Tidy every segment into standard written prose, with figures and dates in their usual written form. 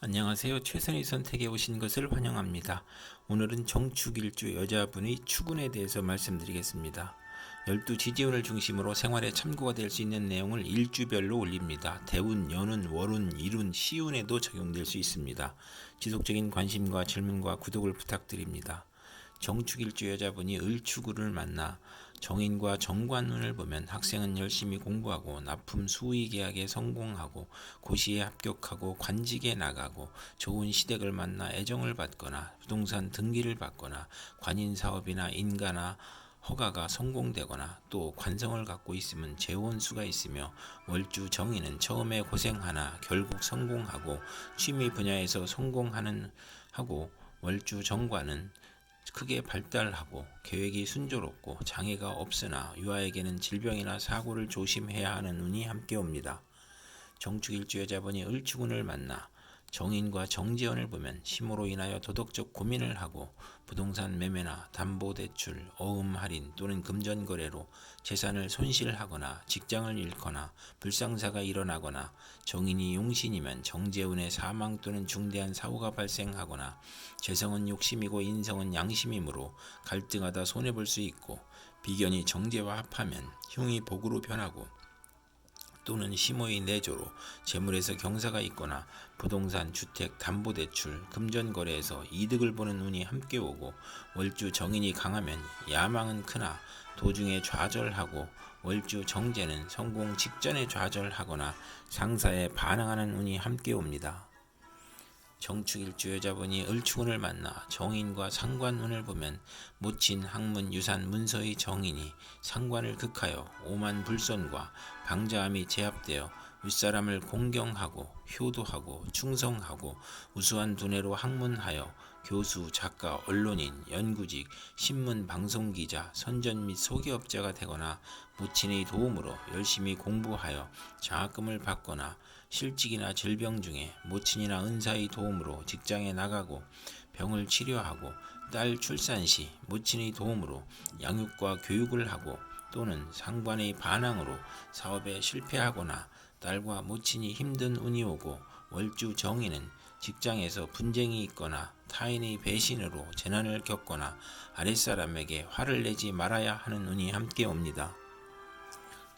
안녕하세요. 최선의 선택에 오신 것을 환영합니다. 오늘은 정축일주 여자분의 축운에 대해서 말씀드리겠습니다. 12지지운을 중심으로 생활에 참고가 될 수 있는 내용을 일주별로 올립니다. 대운, 연운, 월운, 일운, 시운에도 적용될 수 있습니다. 지속적인 관심과 질문과 구독을 부탁드립니다. 정축일주 여자분이 을축을 만나 정인과 정관운을 보면 학생은 열심히 공부하고 납품 수의 계약에 성공하고 고시에 합격하고 관직에 나가고 좋은 시댁을 만나 애정을 받거나 부동산 등기를 받거나 관인 사업이나 인가나 허가가 성공되거나 또 관성을 갖고 있으면 재혼수가 있으며 월주 정인은 처음에 고생하나 결국 성공하고 취미 분야에서 성공하는 하고 월주 정관은 크게 발달하고 계획이 순조롭고 장애가 없으나 유아에게는 질병이나 사고를 조심해야 하는 운이 함께 옵니다. 정축일주 여자분이 을축운을 만나 정인과 정재원을 보면 심호로 인하여 도덕적 고민을 하고 부동산 매매나 담보대출, 어음 할인 또는 금전거래로 재산을 손실하거나 직장을 잃거나 불상사가 일어나거나 정인이 용신이면 정재운의 사망 또는 중대한 사고가 발생하거나 재성은 욕심이고 인성은 양심이므로 갈등하다 손해볼 수 있고 비견이 정제와 합하면 흉이 복으로 변하고 또는 심호의 내조로 재물에서 경사가 있거나 부동산, 주택, 담보대출, 금전거래에서 이득을 보는 운이 함께 오고 월주 정인이 강하면 야망은 크나 도중에 좌절하고 월주 정제는 성공 직전에 좌절하거나 상사에 반항하는 운이 함께 옵니다. 정축일주 여자분이 을축운을 만나 정인과 상관운을 보면 모친, 학문, 유산, 문서의 정인이 상관을 극하여 오만 불손과 방자함이 제압되어 윗사람을 공경하고 효도하고 충성하고 우수한 두뇌로 학문하여 교수, 작가, 언론인, 연구직, 신문, 방송기자, 선전 및 소기업자가 되거나 모친의 도움으로 열심히 공부하여 장학금을 받거나 실직이나 질병 중에 모친이나 은사의 도움으로 직장에 나가고 병을 치료하고 딸 출산 시 모친의 도움으로 양육과 교육을 하고 또는 상관의 반항으로 사업에 실패하거나 딸과 모친이 힘든 운이 오고 월주 정인은 직장에서 분쟁이 있거나 타인의 배신으로 재난을 겪거나 아랫사람에게 화를 내지 말아야 하는 운이 함께 옵니다.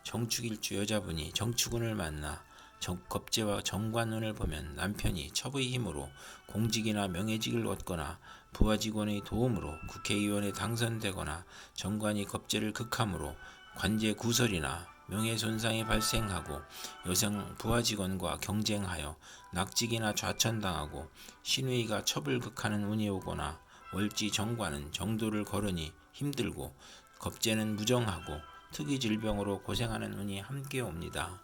정축일주 여자분이 정축운을 만나 겁재와 정관운을 보면 남편이 첩의 힘으로 공직이나 명예직을 얻거나 부하 직원의 도움으로 국회의원에 당선되거나 정관이 겁재를 극함으로 관제 구설이나 명예손상이 발생하고 여성 부하 직원과 경쟁하여 낙직이나 좌천당하고 신의가 첩을 극하는 운이 오거나 월지 정관은 정도를 거르니 힘들고 겁재는 무정하고 특이 질병으로 고생하는 운이 함께 옵니다.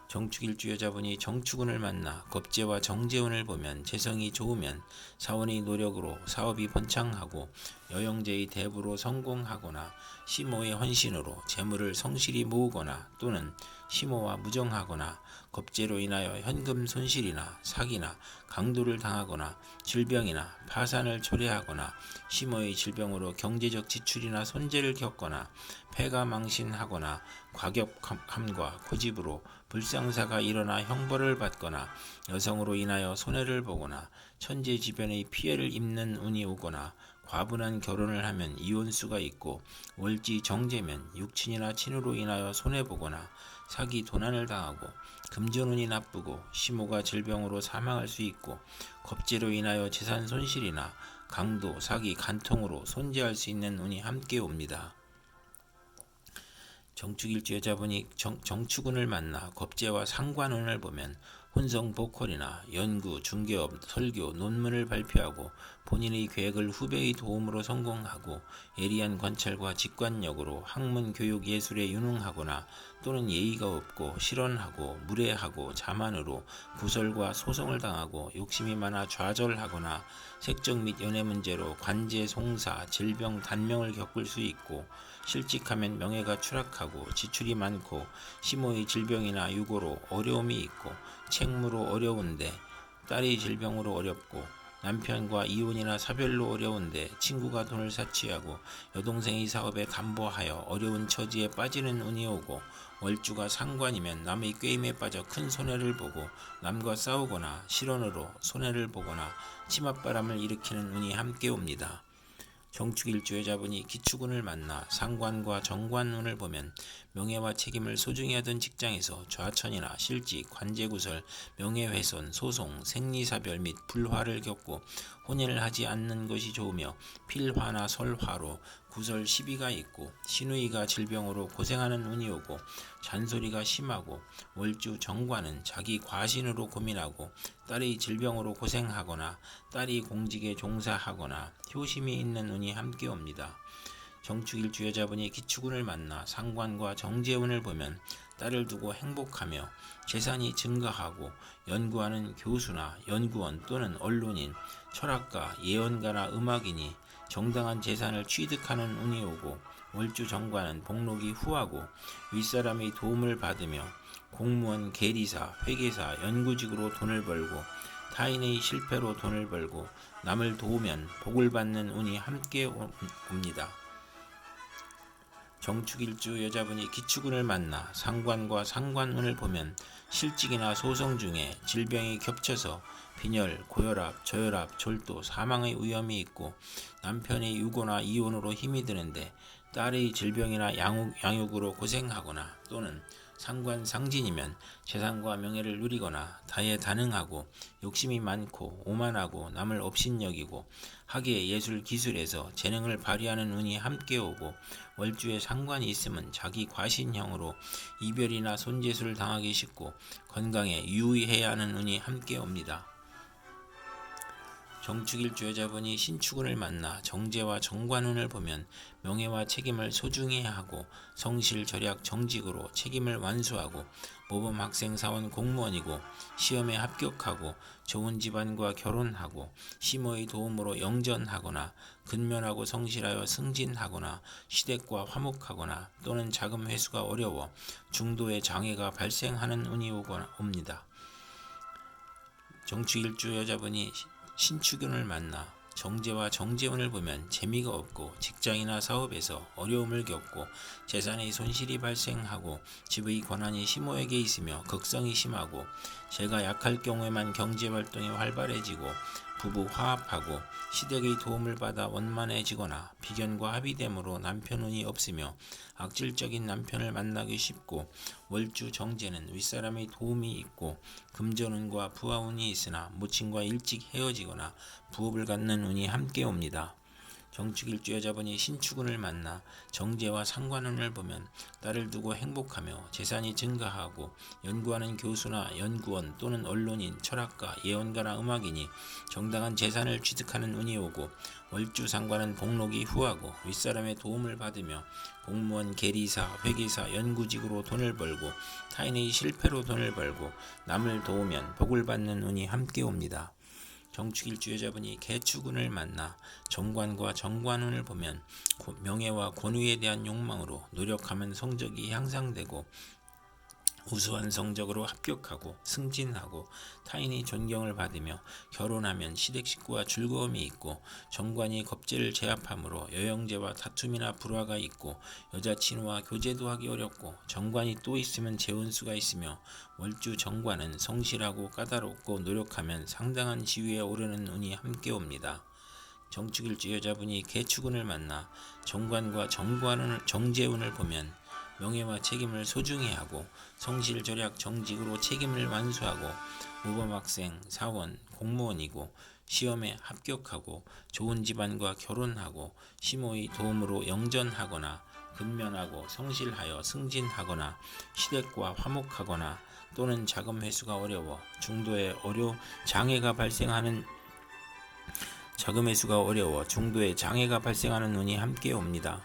정축일주 여자분이 정축운을 만나 겁재와 정재운을 보면 재성이 좋으면 사원의 노력으로 사업이 번창하고 여영제의 대부로 성공하거나 시모의 헌신으로 재물을 성실히 모으거나 또는 시모와 무정하거나 겁재로 인하여 현금 손실이나 사기나 강도를 당하거나 질병이나 파산을 초래하거나 시모의 질병으로 경제적 지출이나 손재를 겪거나 폐가 망신하거나 과격함과 고집으로 불상사가 일어나 형벌을 받거나 여성으로 인하여 손해를 보거나 천재지변의 피해를 입는 운이 오거나 과분한 결혼을 하면 이혼수가 있고 월지 정제면 육친이나 친으로 인하여 손해보거나 사기 도난을 당하고 금전운이 나쁘고 시모가 질병으로 사망할 수 있고 겁재로 인하여 재산 손실이나 강도, 사기, 간통으로 손재할 수 있는 운이 함께 옵니다. 정축일주 여자분이 정축운을 만나 겁재와 상관운을 보면 혼성 보컬이나 연구, 중개업, 설교, 논문을 발표하고 본인의 계획을 후배의 도움으로 성공하고 예리한 관찰과 직관력으로 학문, 교육, 예술에 유능하거나 또는 예의가 없고 실언하고 무례하고 자만으로 구설과 소송을 당하고 욕심이 많아 좌절하거나 색적 및 연애 문제로 관제, 송사, 질병, 단명을 겪을 수 있고 실직하면 명예가 추락하고 지출이 많고 시모의 질병이나 유고로 어려움이 있고 책무로 어려운데 딸의 질병으로 어렵고 남편과 이혼이나 사별로 어려운데 친구가 돈을 사치하고 여동생이 사업에 간보하여 어려운 처지에 빠지는 운이 오고, 월주가 상관이면 남의 꾀임에 빠져 큰 손해를 보고 남과 싸우거나 실언으로 손해를 보거나 치맛바람을 일으키는 운이 함께 옵니다. 정축일주 여자분이 기축운을 만나 상관과 정관운을 보면 명예와 책임을 소중히 하던 직장에서 좌천이나 실직, 관제구설, 명예훼손, 소송, 생리사별 및 불화를 겪고 혼인을 하지 않는 것이 좋으며, 필화나 설화로 구설 시비가 있고 시누이가 질병으로 고생하는 운이 오고, 잔소리가 심하고, 월주 정관은 자기 과신으로 고민하고 딸이 질병으로 고생하거나 딸이 공직에 종사하거나 효심이 있는 운이 함께 옵니다. 정축일주 여자분이 기축운을 만나 상관과 정제운을 보면 딸을 두고 행복하며 재산이 증가하고, 연구하는 교수나 연구원 또는 언론인, 철학가, 예언가나 음악인이 정당한 재산을 취득하는 운이 오고, 월주 정관은 복록이 후하고 윗사람의 도움을 받으며 공무원, 계리사, 회계사, 연구직으로 돈을 벌고 타인의 실패로 돈을 벌고 남을 도우면 복을 받는 운이 함께 옵니다. 정축일주 여자분이 기축운을 만나 상관과 상관운을 보면 실직이나 소송 중에 질병이 겹쳐서 빈혈, 고혈압, 저혈압, 절도, 사망의 위험이 있고, 남편의 유고나 이혼으로 힘이 드는데 딸의 질병이나 양육으로 고생하거나 또는 상관 상진이면 재산과 명예를 누리거나 다재다능하고 욕심이 많고 오만하고 남을 업신여기고 학예 예술 기술에서 재능을 발휘하는 운이 함께 오고, 월주에 상관이 있으면 자기 과신형으로 이별이나 손재수를 당하기 쉽고 건강에 유의해야 하는 운이 함께 옵니다. 정축일주 여자분이 신축운을 만나 정제와 정관운을 보면 명예와 책임을 소중히 하고 성실, 절약, 정직으로 책임을 완수하고 모범 학생, 사원, 공무원이고 시험에 합격하고 좋은 집안과 결혼하고 시모의 도움으로 영전하거나 근면하고 성실하여 승진하거나 시댁과 화목하거나 또는 자금 회수가 어려워 중도의 장애가 발생하는 운이 옵니다. 정축일주 여자분이 신축운을 만나 정제와 정제운을 보면 재미가 없고 직장이나 사업에서 어려움을 겪고 재산의 손실이 발생하고 집의 권한이 시모에게 있으며 극성이 심하고 재가 약할 경우에만 경제활동이 활발해지고 부부 화합하고 시댁의 도움을 받아 원만해지거나 비견과 합의됨으로 남편운이 없으며 악질적인 남편을 만나기 쉽고, 월주 정제는 윗사람의 도움이 있고 금전운과 부하운이 있으나 모친과 일찍 헤어지거나 부업을 갖는 운이 함께 옵니다. 정축일주 여자분이 신축운을 만나 정제와 상관운을 보면 딸을 두고 행복하며 재산이 증가하고, 연구하는 교수나 연구원 또는 언론인, 철학가, 예언가나 음악인이 정당한 재산을 취득하는 운이 오고, 월주 상관은 복록이 후하고 윗사람의 도움을 받으며 공무원, 계리사, 회계사, 연구직으로 돈을 벌고 타인의 실패로 돈을 벌고 남을 도우면 복을 받는 운이 함께 옵니다. 정축일주 여자분이 개축운을 만나 정관과 정관운을 보면 명예와 권위에 대한 욕망으로 노력하면 성적이 향상되고 우수한 성적으로 합격하고 승진하고 타인의 존경을 받으며 결혼하면 시댁 식구와 즐거움이 있고, 정관이 겁재를 제압하므로 여영제와 다툼이나 불화가 있고 여자친구와 교제도 하기 어렵고, 정관이 또 있으면 재운수가 있으며, 월주 정관은 성실하고 까다롭고 노력하면 상당한 지위에 오르는 운이 함께 옵니다. 정축일주 여자분이 개축운을 만나 정관과 정제운을 보면 명예와 책임을 소중히 하고 성실, 절약, 정직으로 책임을 완수하고 모범학생, 사원, 공무원이고 시험에 합격하고 좋은 집안과 결혼하고 시모의 도움으로 영전하거나 근면하고 성실하여 승진하거나 시댁과 화목하거나 또는 자금 회수가 어려워 중도에 장애가 발생하는 운이 함께 옵니다.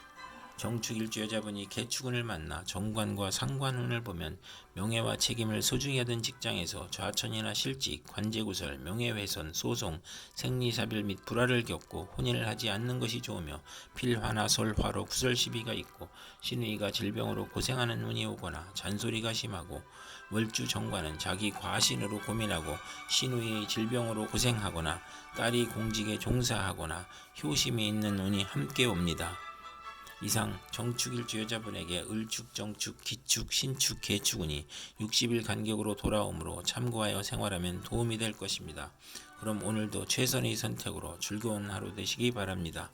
정축일주 여자분이 개축운을 만나 정관과 상관운을 보면 명예와 책임을 소중히 하던 직장에서 좌천이나 실직, 관제구설, 명예훼손, 소송, 생리사별 및 불화를 겪고 혼인을 하지 않는 것이 좋으며, 필화나 설화로 구설 시비가 있고 시누이가 질병으로 고생하는 운이 오거나 잔소리가 심하고, 월주 정관은 자기 과신으로 고민하고 신우의 질병으로 고생하거나 딸이 공직에 종사하거나 효심이 있는 운이 함께 옵니다. 이상 정축일주 여자분에게 을축, 정축, 기축, 신축, 개축운이 60일 간격으로 돌아오므로 참고하여 생활하면 도움이 될 것입니다. 그럼 오늘도 최선의 선택으로 즐거운 하루 되시기 바랍니다.